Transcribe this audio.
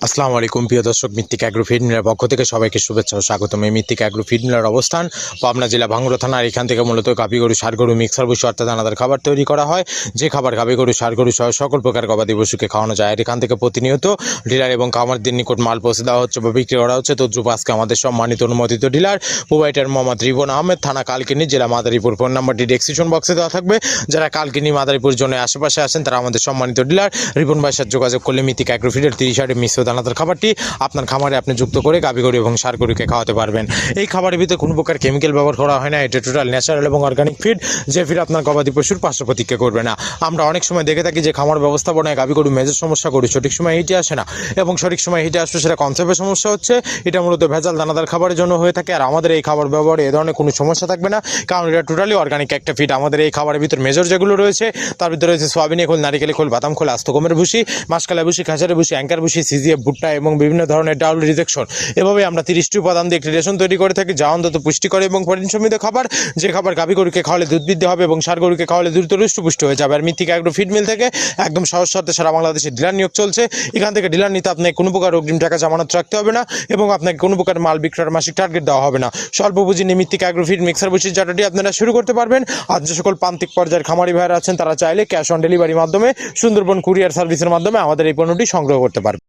আসসালামু আলাইকুম প্রিয় দর্শক, মৃত্তিক অ্যাগ্রো ফিড মিলের পক্ষ থেকে সবাইকে শুভেচ্ছা ও স্বাগতম। এই মৃত্তিক অ্যাগ্রো ফিড মিলের অবস্থান পাবনা জেলা ভাঙ্গুড়া থানা। এখান থেকে মূলত গাভী গরু, ষাঁড় গরু, মিক্সার পশু অর্থাৎ দানাদার খাবার তৈরি করা হয়। যে খাবার গাভী গরু, ষাঁড় গরু সহ সকল প্রকার গবাদি পশুকে খাওয়ানো যায়। আর এখান থেকে প্রতিনিয়ত ডিলার এবং খামারদের নিকট মাল পৌঁছে দেওয়া হচ্ছে বা বিক্রি করা হচ্ছে। তো দ্রুপ আজকে আমাদের সম্মানিত অনুমোদিত dealer provider Mohammad ribbon Ahmed, থানা কালকিনি, জেলা মাদারীপুর। ফোন নাম্বারটি ডেসক্রিপশন বক্সে দেওয়া থাকবে। যারা কালকিনি মাদারীপুর জোনের আশেপাশে আসেন তারা আমাদের সম্মানিত ডিলার রিবন ভাইয়ের সাথে যোগাযোগ করলে মৃত্তিক অ্যাগ্রো ফিডের 30 মিশ্র দানাদার খাবারটি আপনার খামারে আপনি যুক্ত করে গাভী গরু এবং ষাঁড় গরুকে খাওয়াতে পারবেন। এই খাবারের ভিতরে কোনো প্রকার কেমিক্যাল ব্যবহার করা হয় না। এটা টোটাল ন্যাচারাল এবং অর্গানিক ফিড, যে ফিড আপনার গবাদি পশুর পার্শ্ব প্রতিক্রিয়া করবে না। আমরা অনেক সময় দেখে থাকি যে খামার ব্যবস্থাপনায় গাভী গরু মেজর সমস্যা গরু সঠিক সময় হিটে আসে না, এবং সঠিক সময় হিটে আসবে সেটা কনসেপ্টের সমস্যা হচ্ছে। এটা মূলত ভেজাল দানাদার খাবারের জন্য হয়ে থাকে। আর আমাদের এই খাবার ব্যবহারে এ ধরনের কোনো সমস্যা থাকবে না, কারণ এটা টোটালি অর্গানিক একটা ফিড। আমাদের এই খাবারের ভিতর মেজর যেগুলো রয়েছে তার ভিতরে রয়েছে সোয়াবিনের খোল, নারিকেলের খোল, বাদাম খোল, আস্ত গমের ভুসি, মাসকালা ভুসি, খাঁচারের ভুসি, অ্যাঙ্কার ভুসি, সিজিএফ, ভুট্টা এবং বিভিন্ন ধরনের ডাউল রিজেকশন। এভাবে আমরা 30টি উপাদান দিয়ে একটি রেশন তৈরি করে থাকি, যা অন্তত পুষ্টিকর এবং প্রোটিন সমৃদ্ধ খাবার। যে খাবার গাভী গরুকে খাওয়ালে দুধ বৃদ্ধি হবে এবং ষাঁড় গরুকে খাওয়ালে দ্রুত হৃষ্টপুষ্ট হয়ে যাবে। আর মৃত্তিক অ্যাগ্রো ফিড মিল থেকে একদম সহজ শর্তে সারা বাংলাদেশে ডিলার নিয়োগ চলছে। এখান থেকে ডিলার নিতে আপনাকে কোনো প্রকার অগ্রিম টাকা জামানত রাখতে হবে না, এবং আপনাকে কোনো প্রকার মাল বিক্রয়ের মাসিক টার্গেট দেওয়া হবে না। স্বল্প পুঁজি নিয়ে মৃত্তিক অ্যাগ্রো ফিড মিক্সার ভুসির জাটাটি আপনারা শুরু করতে পারবেন। আর যে সকল প্রান্তিক পর্যায়ের খামারি ভাইরা আছেন তারা চাইলে ক্যাশ অন ডেলিভারির মাধ্যমে সুন্দরবন কুরিয়ার সার্ভিসের মাধ্যমে আমাদের এই পণ্যটি সংগ্রহ করতে পারবেন।